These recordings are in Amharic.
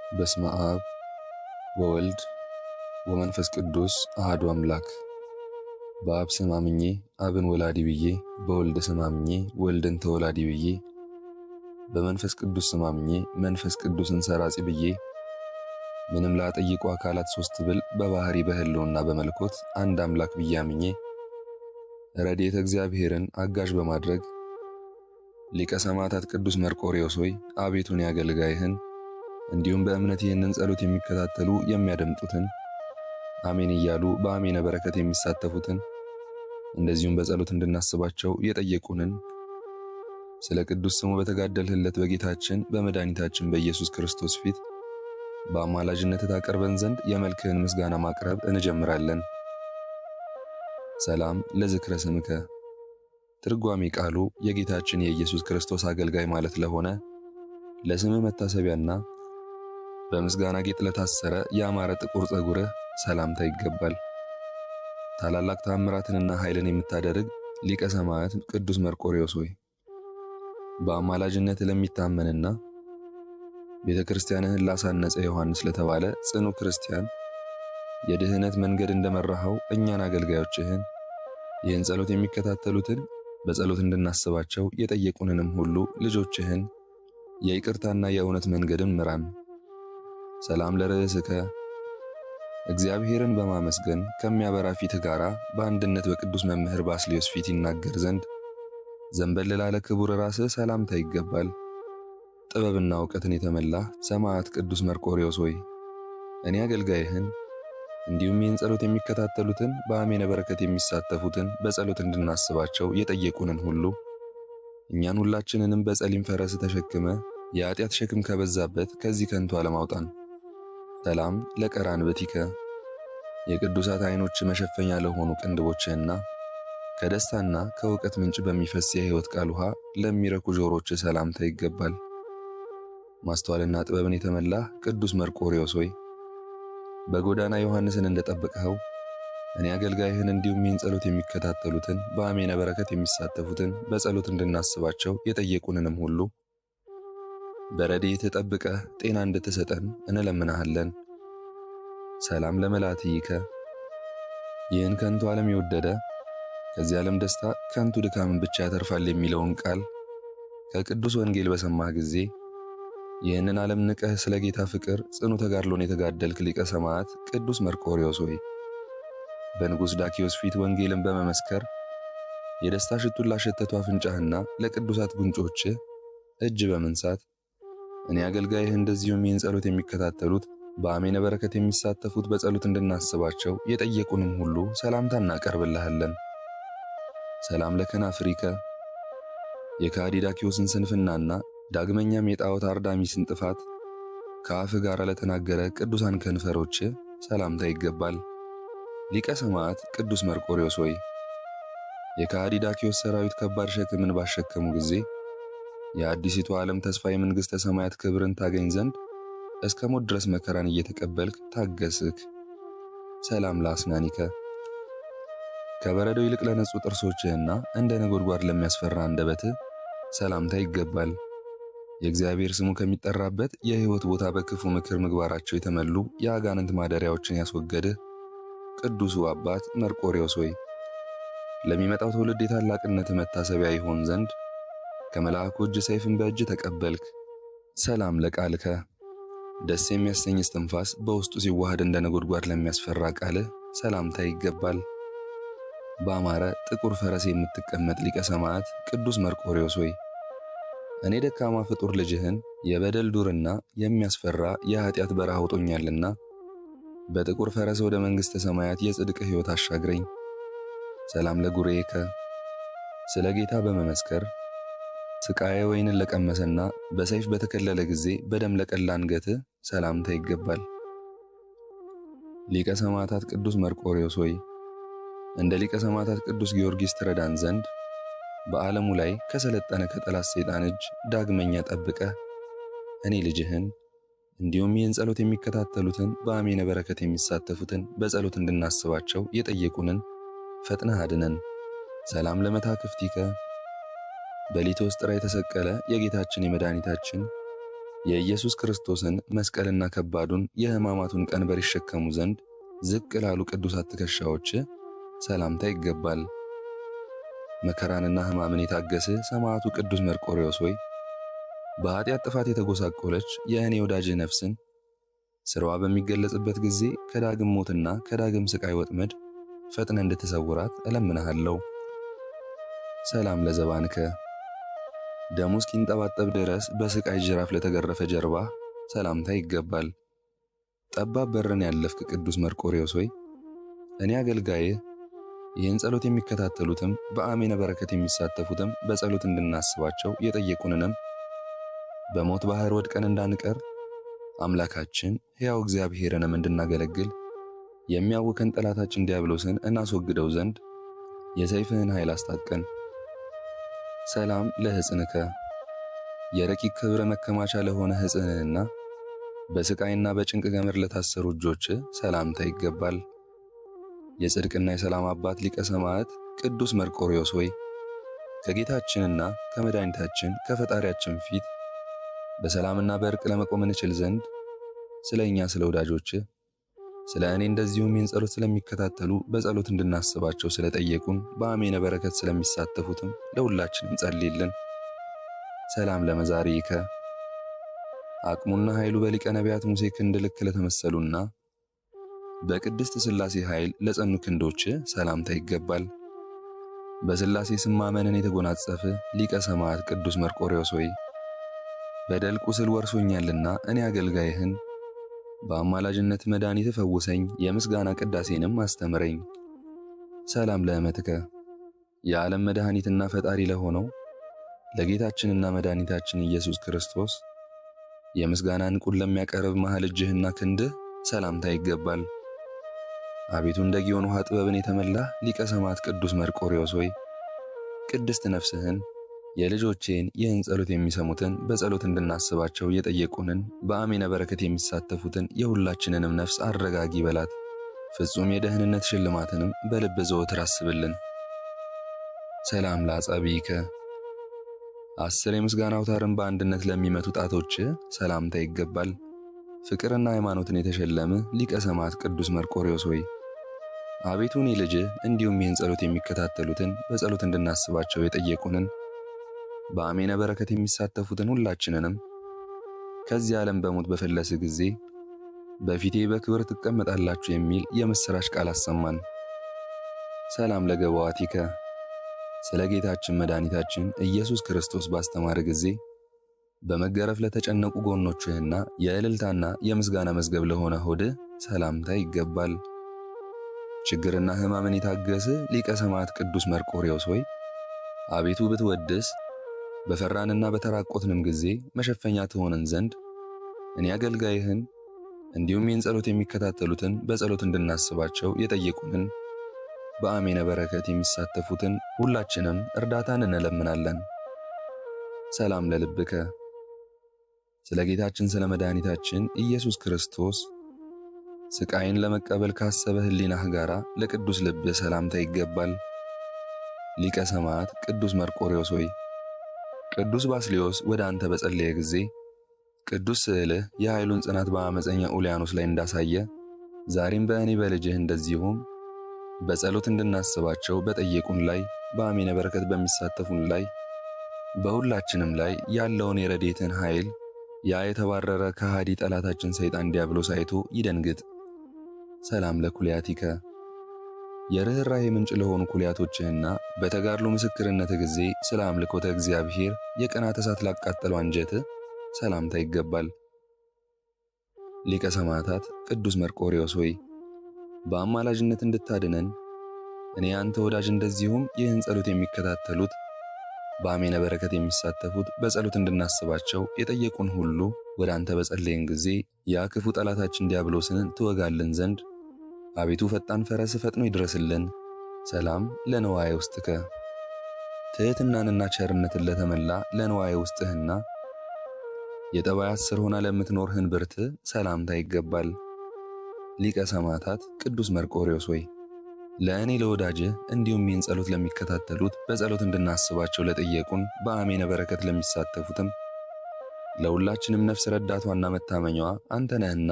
በስመ አብ ወወልድ ወመንፈስ ቅዱስ አሐዱ አምላክ። በአብ ስም አምኜ አብን ወላዲ ብዬ፣ በወልድ ስም አምኜ ወልድን ተወላዲ ብዬ፣ በመንፈስ ቅዱስ ስም አምኜ መንፈስ ቅዱስን ሰራጺ ብዬ፣ ምንም ላጠይቁ አካላት ሶስት ብል በባህሪ በህልውና በመልኮት አንድ አምላክ ብዬ አምኜ ረድኤተ እግዚአብሔርን አጋዥ በማድረግ ሊቀ ሰማዕታት ቅዱስ መርቆሬዎስ ሆይ አቤቱን ያገልጋይህን እንዲሁም በእምነት ይህንን ጸሎት የሚከታተሉ የሚያደምጡትን አሜን እያሉ በአሜነ በረከት የሚሳተፉትን እንደዚሁም በጸሎት እንድናስባቸው የጠየቁንን ስለ ቅዱስ ስሙ በተጋደልህለት በጌታችን በመድኃኒታችን በኢየሱስ ክርስቶስ ፊት በአማላጅነት ታቀርበን ዘንድ የመልክህን ምስጋና ማቅረብ እንጀምራለን። ሰላም ለዝክረ ስምከ። ትርጓሜ ቃሉ የጌታችን የኢየሱስ ክርስቶስ አገልጋይ ማለት ለሆነ ለስምህ መታሰቢያና በምስጋና ጌጥ ለታሰረ ያማረ ጥቁር ጸጉርህ ሰላምታ ይገባል። ታላላቅ ተአምራትንና ኃይልን የምታደርግ ሊቀ ሰማዕት ቅዱስ መርቆሬዎስ ሆይ በአማላጅነት ለሚታመንና ቤተ ክርስቲያንህን ላሳነጸ ዮሐንስ ለተባለ ጽኑ ክርስቲያን የድህነት መንገድ እንደመራኸው እኛን አገልጋዮችህን ይህን ጸሎት የሚከታተሉትን በጸሎት እንድናስባቸው የጠየቁንንም ሁሉ ልጆችህን የይቅርታና የእውነት መንገድን ምራን። ሰላም ለርእስከ። እግዚአብሔርን በማመስገን ከሚያበራ ፊትህ ጋራ በአንድነት በቅዱስ መምህር ባስልዮስ ፊት ይናገር ዘንድ ዘንበል ላለ ክቡር ራስህ ሰላምታ ይገባል። ጥበብና እውቀትን የተመላህ ሰማዕት ቅዱስ መርቆሬዎስ ሆይ እኔ አገልጋይህን እንዲሁም ይህን ጸሎት የሚከታተሉትን በአሜነ በረከት የሚሳተፉትን በጸሎት እንድናስባቸው የጠየቁንን ሁሉ እኛን ሁላችንንም በጸሊም ፈረስ ተሸክመ የኃጢአት ሸክም ከበዛበት ከዚህ ከንቱ ዓለም አውጣን። ሰላም ለቀራንብቲከ። የቅዱሳት ዓይኖች መሸፈኛ ለሆኑ ቅንድቦችህና ከደስታና ከእውቀት ምንጭ በሚፈስ የሕይወት ቃል ውሃ ለሚረኩ ጆሮች ሰላምታ ይገባል። ማስተዋልና ጥበብን የተመላህ ቅዱስ መርቆሬዎስ ሆይ በጎዳና ዮሐንስን እንደጠበቅኸው እኔ አገልጋይህን እንዲሁም ይህን ጸሎት የሚከታተሉትን በአሜነ በረከት የሚሳተፉትን በጸሎት እንድናስባቸው የጠየቁንንም ሁሉ በረድኤትህ ጠብቀህ ጤና እንድትሰጠን እንለምናሃለን። ሰላም ለመላትይከ። ይህን ከንቱ ዓለም የወደደ ከዚህ ዓለም ደስታ ከንቱ ድካምን ብቻ ያተርፋል የሚለውን ቃል ከቅዱስ ወንጌል በሰማህ ጊዜ ይህንን ዓለም ንቀህ ስለ ጌታ ፍቅር ጽኑ ተጋድሎን የተጋደልክ ሊቀ ሰማዕት ቅዱስ መርቆሬዎስ ሆይ በንጉሥ ዳኪዎስ ፊት ወንጌልን በመመስከር የደስታ ሽቱን ላሸተቱ አፍንጫህና ለቅዱሳት ጉንጮችህ እጅ በመንሳት እኔ አገልጋይህ እንደዚሁም ይህን ጸሎት የሚከታተሉት በአሜነ በረከት የሚሳተፉት በጸሎት እንድናስባቸው የጠየቁንም ሁሉ ሰላምታ እናቀርብልሃለን። ሰላም ለከናፍሪከ። የከሃዲ ዳኪዎስን ስንፍናና ዳግመኛም የጣዖት አርዳሚስን ጥፋት ከአፍህ ጋር ለተናገረ ቅዱሳን ከንፈሮች ሰላምታ ይገባል። ሊቀ ሰማዕት ቅዱስ መርቆሬዎስ ሆይ የከሃዲ ዳኪዎስ ሰራዊት ከባድ ሸክምን ባሸከሙ ጊዜ የአዲሲቱ ዓለም ተስፋ የመንግሥተ ሰማያት ክብርን ታገኝ ዘንድ እስከ ሞት ድረስ መከራን እየተቀበልክ ታገስክ። ሰላም ለአስናኒከ። ከበረዶ ይልቅ ለነጹ ጥርሶችህና እንደ ነጎድጓድ ለሚያስፈራ አንደበትህ ሰላምታ ይገባል። የእግዚአብሔር ስሙ ከሚጠራበት የሕይወት ቦታ በክፉ ምክር ምግባራቸው የተመሉ የአጋንንት ማደሪያዎችን ያስወገድህ ቅዱሱ አባት መርቆሬዎስ ሆይ ለሚመጣው ትውልድ የታላቅነት መታሰቢያ ይሆን ዘንድ ከመልአኩ እጅ ሰይፍን በእጅ ተቀበልክ። ሰላም ለቃልከ። ደስ የሚያሰኝ እስትንፋስ በውስጡ ሲዋሃድ እንደ ነጎድጓድ ለሚያስፈራ ቃልህ ሰላምታ ይገባል። በአማረ ጥቁር ፈረስ የምትቀመጥ ሊቀ ሰማዕት ቅዱስ መርቆሬዎስ ሆይ እኔ ደካማ ፍጡር ልጅህን የበደል ዱርና የሚያስፈራ የኃጢአት በረሃ አውጦኛልና በጥቁር ፈረስ ወደ መንግሥተ ሰማያት የጽድቅ ሕይወት አሻግረኝ። ሰላም ለጉሬከ። ስለ ጌታ በመመስከር ስቃየ ወይንን ለቀመሰና በሰይፍ በተከለለ ጊዜ በደም ለቀላ አንገትህ ሰላምታ ይገባል። ሊቀ ሰማዕታት ቅዱስ መርቆሬዎስ ሆይ እንደ ሊቀ ሰማዕታት ቅዱስ ጊዮርጊስ ትረዳን ዘንድ በዓለሙ ላይ ከሰለጠነ ከጠላት ሰይጣን እጅ ዳግመኛ ጠብቀህ እኔ ልጅህን እንዲሁም ይህን ጸሎት የሚከታተሉትን በአሜነ በረከት የሚሳተፉትን በጸሎት እንድናስባቸው የጠየቁንን ፈጥነህ አድነን። ሰላም ለመታክፍቲከ። በሊቶስጥራ የተሰቀለ የጌታችን የመድኃኒታችን የኢየሱስ ክርስቶስን መስቀልና ከባዱን የሕማማቱን ቀንበር ይሸከሙ ዘንድ ዝቅ ላሉ ቅዱሳት ትከሻዎች ሰላምታ ይገባል። መከራንና ሕማምን የታገሰ ሰማዕቱ ቅዱስ መርቆሬዎስ ሆይ በኃጢአት ጥፋት የተጎሳቆለች የእኔ ወዳጅ ነፍስን ስራዋ በሚገለጽበት ጊዜ ከዳግም ሞትና ከዳግም ስቃይ ወጥመድ ፈጥነ እንድትሰውራት እለምንሃለሁ። ሰላም ለዘባንከ ደሙ እስኪንጠባጠብ ድረስ በስቃይ ጅራፍ ለተገረፈ ጀርባ ሰላምታ ይገባል። ጠባብ በርን ያለፍክ ቅዱስ መርቆሬዎስ ሆይ እኔ አገልጋይህ ይህን ጸሎት የሚከታተሉትም በአሜነ በረከት የሚሳተፉትም በጸሎት እንድናስባቸው የጠየቁንንም በሞት ባህር ወድቀን እንዳንቀር አምላካችን ሕያው እግዚአብሔርንም እንድናገለግል የሚያውከን ጠላታችን ዲያብሎስን እናስወግደው ዘንድ የሰይፍህን ኃይል አስታጥቀን። ሰላም ለሕፅንከ የረቂቅ ክብረ መከማቻ ለሆነ ሕፅንህና በስቃይና በጭንቅ ገመድ ለታሰሩ እጆች ሰላምታ ይገባል። የጽድቅና የሰላም አባት ሊቀ ሰማዕት ቅዱስ መርቆሬዎስ ሆይ ከጌታችንና ከመድኃኒታችን ከፈጣሪያችን ፊት በሰላምና በእርቅ ለመቆም እንችል ዘንድ ስለ እኛ ስለ ወዳጆች ስለ እኔ እንደዚሁም ይህን ጸሎት ስለሚከታተሉ በጸሎት እንድናስባቸው ስለጠየቁን በአሜነ በረከት ስለሚሳተፉትም ለሁላችንም ጸልይልን። ሰላም ለመዛሪከ አቅሙና ኃይሉ በሊቀ ነቢያት ሙሴ ክንድ ልክ ለተመሰሉና በቅድስት ሥላሴ ኃይል ለጸኑ ክንዶች ሰላምታ ይገባል። በሥላሴ ስም ማመንን የተጎናጸፈ ሊቀ ሰማዕት ቅዱስ መርቆሬዎስ ሆይ በደል ቁስል ወርሶኛልና እኔ አገልጋይህን በአማላጅነት መድኃኒት ፈውሰኝ፣ የምስጋና ቅዳሴንም አስተምረኝ። ሰላም ለእመትከ የዓለም መድኃኒትና ፈጣሪ ለሆነው ለጌታችንና መድኃኒታችን ኢየሱስ ክርስቶስ የምስጋናን ቁል ለሚያቀርብ መሃል እጅህና ክንድህ ሰላምታ ይገባል። አቤቱ እንደ ጊዮን ውሃ ጥበብን የተመላ ሊቀ ሰማዕት ቅዱስ መርቆሬዎስ ሆይ ቅድስት ነፍስህን የልጆቼን ይህን ጸሎት የሚሰሙትን በጸሎት እንድናስባቸው የጠየቁንን በአሜነ በረከት የሚሳተፉትን የሁላችንንም ነፍስ አረጋጊ በላት። ፍጹም የደህንነት ሽልማትንም በልብ ዘወትር አስብልን። ሰላም ለአጻብዕከ 10 የምስጋና አውታርን በአንድነት ለሚመቱ ጣቶች ሰላምታ ይገባል። ፍቅርና ሃይማኖትን የተሸለመ ሊቀ ሰማዕት ቅዱስ መርቆሬዎስ ሆይ አቤቱ እኔ ልጅህ እንዲሁም ይህን ጸሎት የሚከታተሉትን በጸሎት እንድናስባቸው የጠየቁንን በአሜነ በረከት የሚሳተፉትን ሁላችንንም ከዚህ ዓለም በሞት በፈለስ ጊዜ በፊቴ በክብር ትቀመጣላችሁ የሚል የምሥራች ቃል አሰማን። ሰላም ለገባዋቲከ ስለ ጌታችን መድኃኒታችን ኢየሱስ ክርስቶስ ባስተማረ ጊዜ በመገረፍ ለተጨነቁ ጎኖችህና የእልልታና የምስጋና መዝገብ ለሆነ ሆድህ ሰላምታ ይገባል። ችግርና ሕማምን የታገሰ ሊቀ ሰማዕት ቅዱስ መርቆሬዎስ ሆይ አቤቱ ብትወድስ በፈራንና በተራቆትንም ጊዜ መሸፈኛ ትሆነን ዘንድ እኔ አገልጋይህን እንዲሁም ይህን ጸሎት የሚከታተሉትን በጸሎት እንድናስባቸው የጠየቁንን በአሜነ በረከት የሚሳተፉትን ሁላችንም እርዳታን እንለምናለን። ሰላም ለልብከ ስለ ጌታችን ስለ መድኃኒታችን ኢየሱስ ክርስቶስ ስቃይን ለመቀበል ካሰበ ሕሊናህ ጋራ ለቅዱስ ልብህ ሰላምታ ይገባል። ሊቀ ሰማዕት ቅዱስ መርቆሬዎስ ሆይ ቅዱስ ባስልዮስ ወደ አንተ በጸለየ ጊዜ ቅዱስ ስዕልህ የኃይሉን ጽናት በአመፀኛ ኡልያኖስ ላይ እንዳሳየ ዛሬም በእኔ በልጅህ እንደዚሁም በጸሎት እንድናስባቸው በጠየቁን ላይ በአሜነ በረከት በሚሳተፉን ላይ በሁላችንም ላይ ያለውን የረድኤትን ኃይል ያ የተባረረ ከሃዲ ጠላታችን ሰይጣን ዲያብሎስ አይቶ ይደንግጥ። ሰላም ለኩልያቲከ የርኅራኄ ምንጭ ለሆኑ ኩልያቶችህና በተጋድሎ ምስክርነት ጊዜ ስለ አምልኮተ እግዚአብሔር የቅናት እሳት ላቃጠለው አንጀት ሰላምታ ይገባል። ሊቀ ሰማዕታት ቅዱስ መርቆሬዎስ ሆይ በአማላጅነት እንድታድነን እኔ አንተ ወዳጅ እንደዚሁም ይህን ጸሎት የሚከታተሉት በአሜነ በረከት የሚሳተፉት በጸሎት እንድናስባቸው የጠየቁን ሁሉ ወደ አንተ በጸለይን ጊዜ ያ ክፉ ጠላታችን ዲያብሎስን ትወጋልን ዘንድ አቤቱ ፈጣን ፈረስ ፈጥኖ ይድረስልን። ሰላም ለነዋየ ውስጥከ ትሕትናንና ቸርነትን ለተመላ ለነዋየ ውስጥህና የጠባያት ስር ሆና ለምትኖር ህንብርት ሰላምታ ይገባል። ሊቀ ሰማዕታት ቅዱስ መርቆሬዎስ ሆይ ለእኔ ለወዳጅህ እንዲሁም ይህን ጸሎት ለሚከታተሉት በጸሎት እንድናስባቸው ለጠየቁን በአሜነ በረከት ለሚሳተፉትም ለሁላችንም ነፍስ ረዳቷና መታመኛዋ አንተ ነህና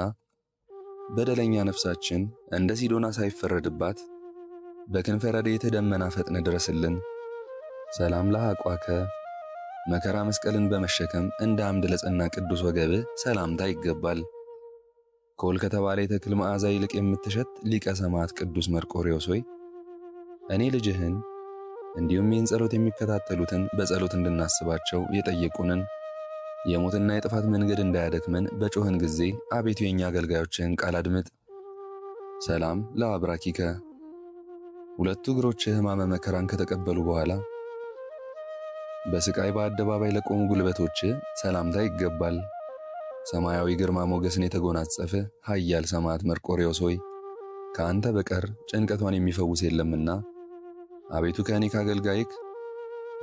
በደለኛ ነፍሳችን እንደ ሲዶና ሳይፈረድባት በክንፈ ረድኤትህ ደመና ፈጥነ ድረስልን። ሰላም ለአቋከ መከራ መስቀልን በመሸከም እንደ አምድ ለጸና ቅዱስ ወገብህ ሰላምታ ይገባል። ኮል ከተባለ የተክል መዓዛ ይልቅ የምትሸት ሊቀ ሰማዕት ቅዱስ መርቆሬዎስ ሆይ እኔ ልጅህን እንዲሁም ይህን ጸሎት የሚከታተሉትን በጸሎት እንድናስባቸው የጠየቁንን የሞትና የጥፋት መንገድ እንዳያደክመን በጮህን ጊዜ አቤቱ የኛ አገልጋዮችህን ቃል አድምጥ። ሰላም ለአብራኪከ ሁለቱ እግሮችህ ሕማመ መከራን ከተቀበሉ በኋላ በስቃይ በአደባባይ ለቆሙ ጉልበቶችህ ሰላምታ ይገባል። ሰማያዊ ግርማ ሞገስን የተጎናጸፈ ኃያል ሰማዕት መርቆሬዎስ ሆይ ከአንተ በቀር ጭንቀቷን የሚፈውስ የለምና አቤቱ ከእኔ ከአገልጋይክ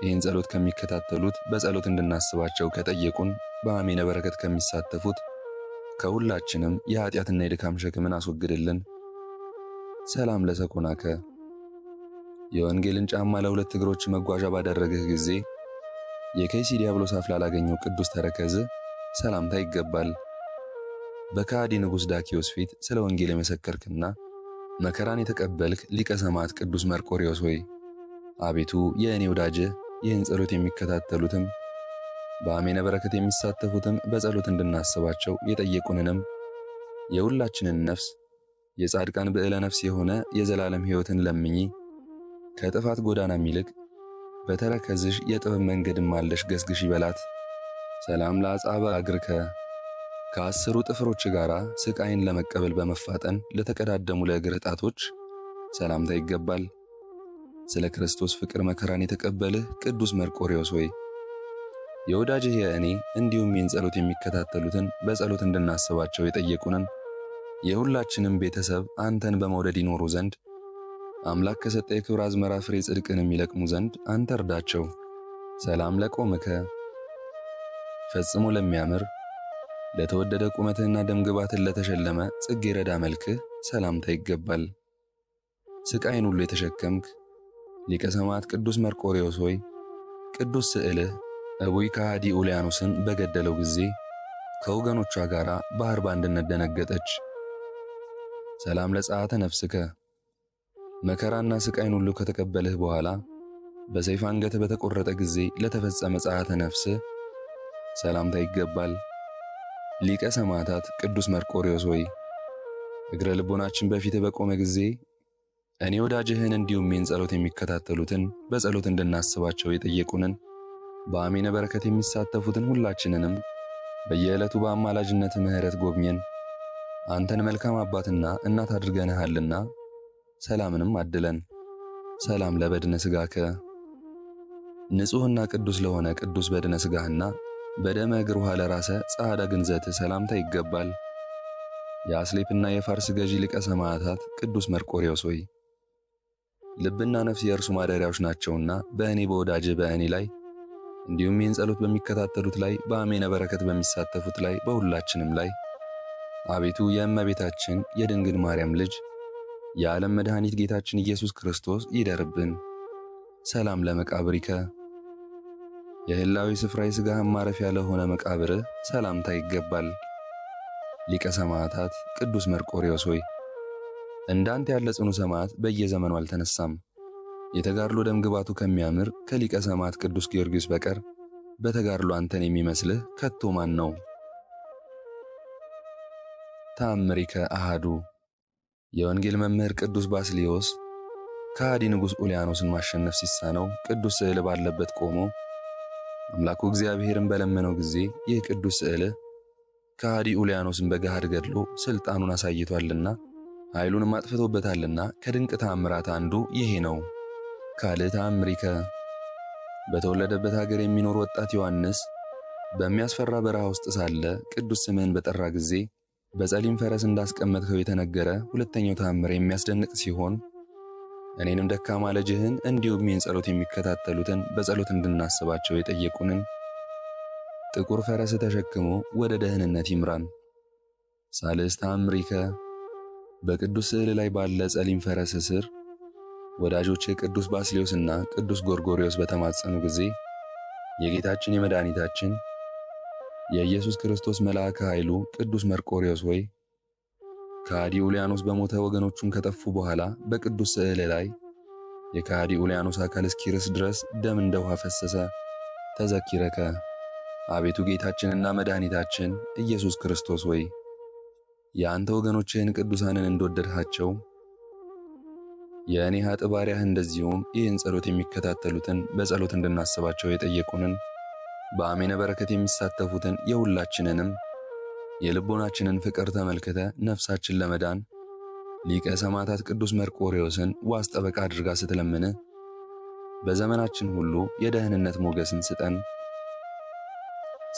ይህን ጸሎት ከሚከታተሉት በጸሎት እንድናስባቸው ከጠየቁን በአሜነ በረከት ከሚሳተፉት ከሁላችንም የኃጢአትና የድካም ሸክምን አስወግድልን። ሰላም ለሰኮናከ የወንጌልን ጫማ ለሁለት እግሮች መጓዣ ባደረግህ ጊዜ የከይሲ ዲያብሎስ አፍ ላላገኘው ቅዱስ ተረከዝ ሰላምታ ይገባል። በከሃዲ ንጉሥ ዳኪዎስ ፊት ስለ ወንጌል የመሰከርክና መከራን የተቀበልክ ሊቀ ሰማዕት ቅዱስ መርቆሬዎስ ሆይ አቤቱ የእኔ ወዳጅህ ይህን ጸሎት የሚከታተሉትም በአሜነ በረከት የሚሳተፉትም በጸሎት እንድናስባቸው የጠየቁንንም የሁላችንን ነፍስ የጻድቃን ብዕለ ነፍስ የሆነ የዘላለም ሕይወትን ለምኚ ከጥፋት ጎዳናም ይልቅ በተረከዝሽ የጥበብ መንገድም አለሽ ገስግሽ ይበላት። ሰላም ለአጻበ እግርከ ከአስሩ ጥፍሮች ጋር ስቃይን ለመቀበል በመፋጠን ለተቀዳደሙ ለእግር ጣቶች ሰላምታ ይገባል። ስለ ክርስቶስ ፍቅር መከራን የተቀበልህ ቅዱስ መርቆሬዎስ ሆይ የወዳጅህ የእኔ እንዲሁም ይህን ጸሎት የሚከታተሉትን በጸሎት እንድናስባቸው የጠየቁንን የሁላችንም ቤተሰብ አንተን በመውደድ ይኖሩ ዘንድ አምላክ ከሰጠ የክብር አዝመራ ፍሬ ጽድቅን የሚለቅሙ ዘንድ አንተ እርዳቸው። ሰላም ለቆምከ ፈጽሞ ለሚያምር ለተወደደ ቁመትህና ደምግባትን ለተሸለመ ጽጌረዳ መልክህ ሰላምታ ይገባል። ስቃይን ሁሉ የተሸከምክ ሊቀ ሰማዕት ቅዱስ መርቆሬዎስ ሆይ ቅዱስ ስዕልህ እቡይ ከሃዲ ኡልያኖስን በገደለው ጊዜ ከወገኖቿ ጋር ባህር በአንድነት ደነገጠች። ሰላም ለጸአተ ነፍስከ መከራና ስቃይን ሁሉ ከተቀበልህ በኋላ በሰይፍ አንገትህ በተቆረጠ ጊዜ ለተፈጸመ ጸአተ ነፍስህ ሰላምታ ይገባል። ሊቀ ሰማዕታት ቅዱስ መርቆሬዎስ ሆይ እግረ ልቦናችን በፊትህ በቆመ ጊዜ እኔ ወዳጅህን እንዲሁም ይህን ጸሎት የሚከታተሉትን በጸሎት እንድናስባቸው የጠየቁንን በአሜነ በረከት የሚሳተፉትን ሁላችንንም በየዕለቱ በአማላጅነት ምሕረት ጎብኘን። አንተን መልካም አባትና እናት አድርገንሃልና ሰላምንም አድለን። ሰላም ለበድነ ሥጋከ ንጹሕና ቅዱስ ለሆነ ቅዱስ በድነ ሥጋህና በደመ እግር ውሃ ለራሰ ጻዕዳ ግንዘት ሰላምታ ይገባል። የአስሌፕና የፋርስ ገዢ ሊቀ ሰማዕታት ቅዱስ መርቆሬዎስ ሆይ ልብና ነፍስ የእርሱ ማደሪያዎች ናቸውና በእኔ በወዳጅህ በእኔ ላይ እንዲሁም ይህን ጸሎት በሚከታተሉት ላይ በአሜነ በረከት በሚሳተፉት ላይ በሁላችንም ላይ አቤቱ የእመቤታችን የድንግል ማርያም ልጅ የዓለም መድኃኒት ጌታችን ኢየሱስ ክርስቶስ ይደርብን። ሰላም ለመቃብሪከ የህላዊ ስፍራ የሥጋህም ማረፊያ ለሆነ መቃብርህ ሰላምታ ይገባል። ሊቀ ሰማዕታት ቅዱስ መርቆሬዎስ ሆይ እንዳንተ ያለ ጽኑ ሰማዕት በየዘመኑ አልተነሳም። የተጋድሎ ደም ግባቱ ከሚያምር ከሊቀ ሰማዕት ቅዱስ ጊዮርጊስ በቀር በተጋድሎ አንተን የሚመስልህ ከቶ ማን ነው? ተአምሪከ አሃዱ የወንጌል መምህር ቅዱስ ባስልዮስ ከሃዲ ንጉሥ ኡልያኖስን ማሸነፍ ሲሳነው ቅዱስ ስዕል ባለበት ቆሞ አምላኩ እግዚአብሔርን በለመነው ጊዜ ይህ ቅዱስ ስዕል ከሃዲ ኡልያኖስን በገሃድ ገድሎ ስልጣኑን አሳይቷልና ኃይሉንም አጥፍቶበታልና ከድንቅ ተአምራት አንዱ ይሄ ነው። ካልዕ ተአምሪከ በተወለደበት ሀገር የሚኖር ወጣት ዮሐንስ በሚያስፈራ በረሃ ውስጥ ሳለ ቅዱስ ስምህን በጠራ ጊዜ በጸሊም ፈረስ እንዳስቀመጥከው የተነገረ ሁለተኛው ተአምር የሚያስደንቅ ሲሆን እኔንም ደካማ ልጅህን እንዲሁም ይህን ጸሎት የሚከታተሉትን በጸሎት እንድናስባቸው የጠየቁንን ጥቁር ፈረስ ተሸክሞ ወደ ደህንነት ይምራን። ሳልስ ተአምሪከ በቅዱስ ስዕል ላይ ባለ ጸሊም ፈረስ ስር ወዳጆች ቅዱስ ባስልዮስና ቅዱስ ጎርጎርዮስ በተማጸኑ ጊዜ የጌታችን የመድኃኒታችን የኢየሱስ ክርስቶስ መልአከ ኃይሉ ቅዱስ መርቆሬዎስ ሆይ ከሃዲ ኡልያኖስ በሞተ ወገኖቹም ከጠፉ በኋላ በቅዱስ ስዕል ላይ የከሃዲ ኡልያኖስ አካል እስኪርስ ድረስ ደም እንደ ውሃ ፈሰሰ። ተዘኪረከ አቤቱ ጌታችንና መድኃኒታችን ኢየሱስ ክርስቶስ ሆይ የአንተ ወገኖችህን ቅዱሳንን እንደወደድሃቸው የእኔ ኃጥእ ባሪያህ እንደዚሁም ይህን ጸሎት የሚከታተሉትን በጸሎት እንድናስባቸው የጠየቁንን በአሜነ በረከት የሚሳተፉትን የሁላችንንም የልቦናችንን ፍቅር ተመልክተ ነፍሳችን ለመዳን ሊቀ ሰማዕታት ቅዱስ መርቆሬዎስን ዋስ ጠበቃ አድርጋ ስትለምን በዘመናችን ሁሉ የደህንነት ሞገስን ስጠን።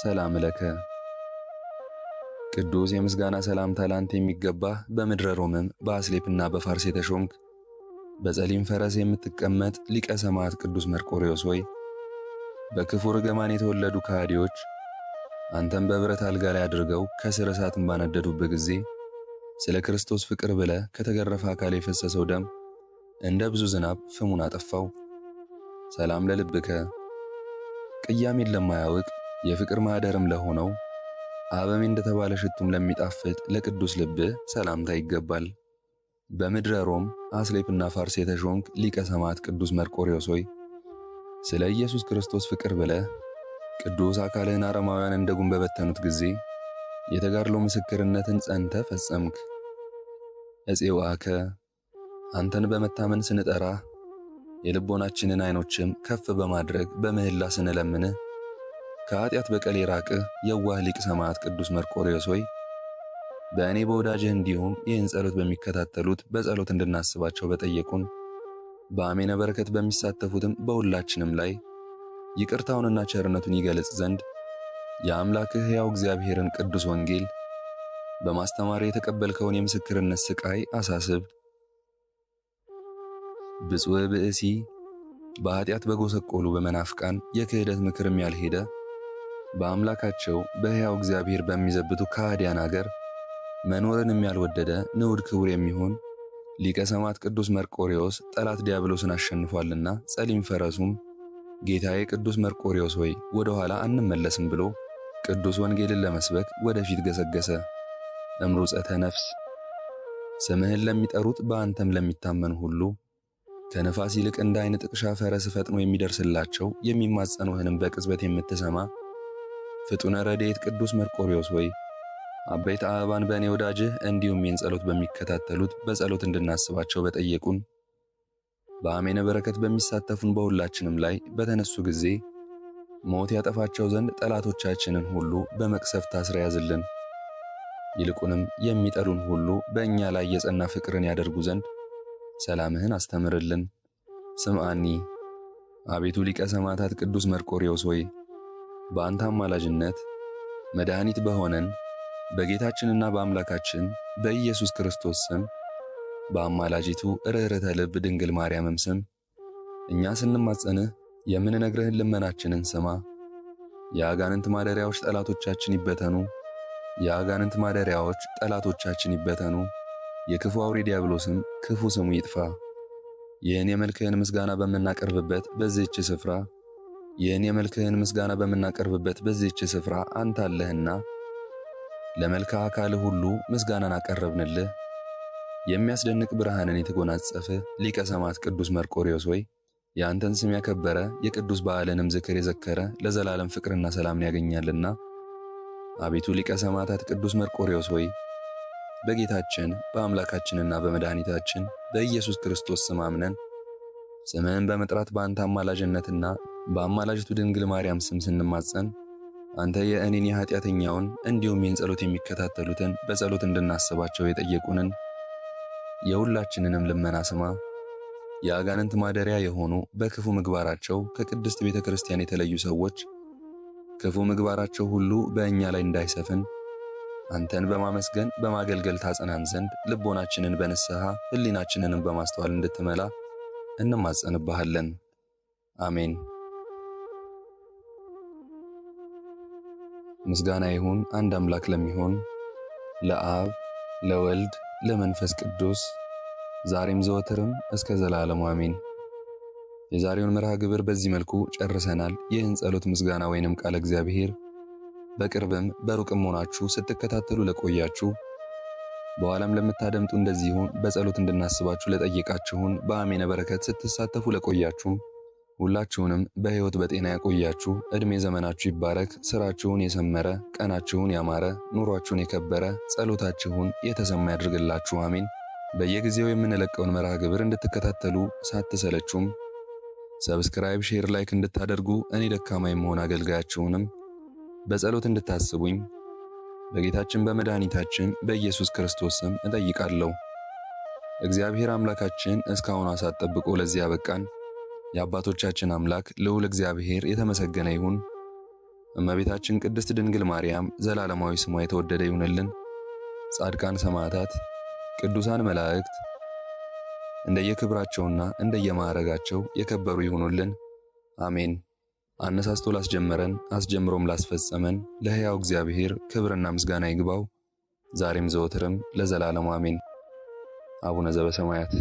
ሰላም ለከ ቅዱስ የምስጋና ሰላምታ ላንተ የሚገባህ በምድረ ሮምም በአስሌፕና በፋርስ የተሾምክ በጸሊም ፈረስ የምትቀመጥ ሊቀ ሰማዕት ቅዱስ መርቆሬዎስ ሆይ በክፉ ርግማን የተወለዱ ከሃዲዎች አንተን በብረት አልጋ ላይ አድርገው ከስር እሳትን ባነደዱበት ጊዜ ስለ ክርስቶስ ፍቅር ብለህ ከተገረፈ አካል የፈሰሰው ደም እንደ ብዙ ዝናብ ፍሙን አጠፋው። ሰላም ለልብከ ቅያሜን ለማያውቅ የፍቅር ማህደርም ለሆነው አበሜ እንደተባለ ሽቱም ለሚጣፍጥ ለቅዱስ ልብህ ሰላምታ ይገባል። በምድረ ሮም አስሌፕና ፋርስ የተሾምክ ሊቀ ሰማዕት ቅዱስ መርቆሬዎስ ሆይ ስለ ኢየሱስ ክርስቶስ ፍቅር ብለህ ቅዱስ አካልህን አረማውያን እንደ ጉም በበተኑት ጊዜ የተጋድሎ ምስክርነትን ጸንተ ፈጸምክ። እፄዋከ አንተን በመታመን ስንጠራ የልቦናችንን አይኖችም ከፍ በማድረግ በምህላ ስንለምን ከኃጢአት በቀል የራቅህ የዋህ ሊቅ ሰማዕት ቅዱስ መርቆሬዎስ ሆይ በእኔ በወዳጅህ እንዲሁም ይህን ጸሎት በሚከታተሉት በጸሎት እንድናስባቸው በጠየቁን በአሜነ በረከት በሚሳተፉትም በሁላችንም ላይ ይቅርታውንና ቸርነቱን ይገልጽ ዘንድ የአምላክህ ሕያው እግዚአብሔርን ቅዱስ ወንጌል በማስተማር የተቀበልከውን የምስክርነት ስቃይ አሳስብ። ብፁዕ ብእሲ በኃጢአት በጎሰቆሉ በመናፍቃን የክህደት ምክርም ያልሄደ በአምላካቸው በሕያው እግዚአብሔር በሚዘብቱ ከሃዲያን አገር መኖርንም ያልወደደ ንዑድ ክቡር የሚሆን ሊቀ ሰማዕት ቅዱስ መርቆሬዎስ ጠላት ዲያብሎስን አሸንፏልና ጸሊም ፈረሱም ጌታዬ ቅዱስ መርቆሬዎስ ሆይ ወደ ኋላ አንመለስም ብሎ ቅዱስ ወንጌልን ለመስበክ ወደፊት ገሰገሰ። እምሩፀተ ነፍስ ስምህን ለሚጠሩት በአንተም ለሚታመኑ ሁሉ ከነፋስ ይልቅ እንደ ዓይን ጥቅሻ ፈረስ ፈጥኖ የሚደርስላቸው የሚማጸኑህንም በቅጽበት የምትሰማ ፍጡነ ረድኤት ቅዱስ መርቆሬዎስ ሆይ አበይት አበባን በእኔ ወዳጅህ እንዲሁም ይህን ጸሎት በሚከታተሉት በጸሎት እንድናስባቸው በጠየቁን በአሜነ በረከት በሚሳተፉን በሁላችንም ላይ በተነሱ ጊዜ ሞት ያጠፋቸው ዘንድ ጠላቶቻችንን ሁሉ በመቅሰፍት ታስረ ያዝልን። ይልቁንም የሚጠሉን ሁሉ በእኛ ላይ የጸና ፍቅርን ያደርጉ ዘንድ ሰላምህን አስተምርልን። ስምዓኒ አቤቱ ሊቀ ሰማዕታት ቅዱስ መርቆሬዎስ ሆይ በአንተ አማላጅነት መድኃኒት በሆነን በጌታችንና በአምላካችን በኢየሱስ ክርስቶስ ስም በአማላጂቱ ርኅርኅተ ልብ ድንግል ማርያምም ስም እኛ ስንማጸንህ የምንነግርህን ልመናችንን ስማ። የአጋንንት ማደሪያዎች ጠላቶቻችን ይበተኑ፣ የአጋንንት ማደሪያዎች ጠላቶቻችን ይበተኑ፣ የክፉ አውሬ ዲያብሎስም ክፉ ስሙ ይጥፋ። ይህን የመልክህን ምስጋና በምናቀርብበት በዚህች ስፍራ ስፍራ አንተ አለህና ለመልካ አካልህ ሁሉ ምስጋናን አቀረብንልህ። የሚያስደንቅ ብርሃንን የተጎናጸፈ ሊቀ ሰማዕት ቅዱስ መርቆሬዎስ ሆይ የአንተን ስም ያከበረ የቅዱስ በዓልንም ዝክር የዘከረ ለዘላለም ፍቅርና ሰላምን ያገኛልና አቤቱ ሊቀ ሰማዕታት ቅዱስ መርቆሬዎስ ሆይ በጌታችን በአምላካችንና በመድኃኒታችን በኢየሱስ ክርስቶስ ስም አምነን ስምህን በመጥራት በአንተ አማላጅነትና በአማላጅቱ ድንግል ማርያም ስም ስንማጸን አንተ የእኔን የኃጢአተኛውን እንዲሁም ይህን ጸሎት የሚከታተሉትን በጸሎት እንድናስባቸው የጠየቁንን የሁላችንንም ልመና ስማ። የአጋንንት ማደሪያ የሆኑ በክፉ ምግባራቸው ከቅድስት ቤተ ክርስቲያን የተለዩ ሰዎች ክፉ ምግባራቸው ሁሉ በእኛ ላይ እንዳይሰፍን አንተን በማመስገን በማገልገል ታጸናን ዘንድ ልቦናችንን በንስሐ ሕሊናችንንም በማስተዋል እንድትመላ እንማጸንብሃለን። አሜን። ምስጋና ይሁን አንድ አምላክ ለሚሆን ለአብ ለወልድ ለመንፈስ ቅዱስ ዛሬም ዘወትርም እስከ ዘላለሙ አሜን። የዛሬውን መርሃ ግብር በዚህ መልኩ ጨርሰናል። ይህን ጸሎት ምስጋና ወይንም ቃለ እግዚአብሔር በቅርብም በሩቅም ሆናችሁ ስትከታተሉ ለቆያችሁ፣ በኋላም ለምታደምጡ እንደዚሁም በጸሎት እንድናስባችሁ ለጠየቃችሁን፣ በአሜነ በረከት ስትሳተፉ ለቆያችሁ ሁላችሁንም በሕይወት በጤና ያቆያችሁ። ዕድሜ ዘመናችሁ ይባረክ። ሥራችሁን የሰመረ፣ ቀናችሁን ያማረ፣ ኑሯችሁን የከበረ፣ ጸሎታችሁን የተሰማ ያድርግላችሁ። አሜን። በየጊዜው የምንለቀውን መርሃ ግብር እንድትከታተሉ ሳትሰለቹም ሰብስክራይብ፣ ሼር፣ ላይክ እንድታደርጉ እኔ ደካማ የመሆን አገልጋያችሁንም በጸሎት እንድታስቡኝ በጌታችን በመድኃኒታችን በኢየሱስ ክርስቶስ ስም እጠይቃለሁ። እግዚአብሔር አምላካችን እስካሁን ሰዓት ጠብቆ ለዚህ ያበቃን የአባቶቻችን አምላክ ልዑል እግዚአብሔር የተመሰገነ ይሁን። እመቤታችን ቅድስት ድንግል ማርያም ዘላለማዊ ስሟ የተወደደ ይሁንልን። ጻድቃን ሰማዕታት፣ ቅዱሳን መላእክት እንደየክብራቸውና እንደየማዕረጋቸው የከበሩ ይሁኑልን። አሜን። አነሳስቶ ላስጀመረን አስጀምሮም ላስፈጸመን ለሕያው እግዚአብሔር ክብርና ምስጋና ይግባው ዛሬም ዘወትርም ለዘላለሙ አሜን። አቡነ ዘበሰማያት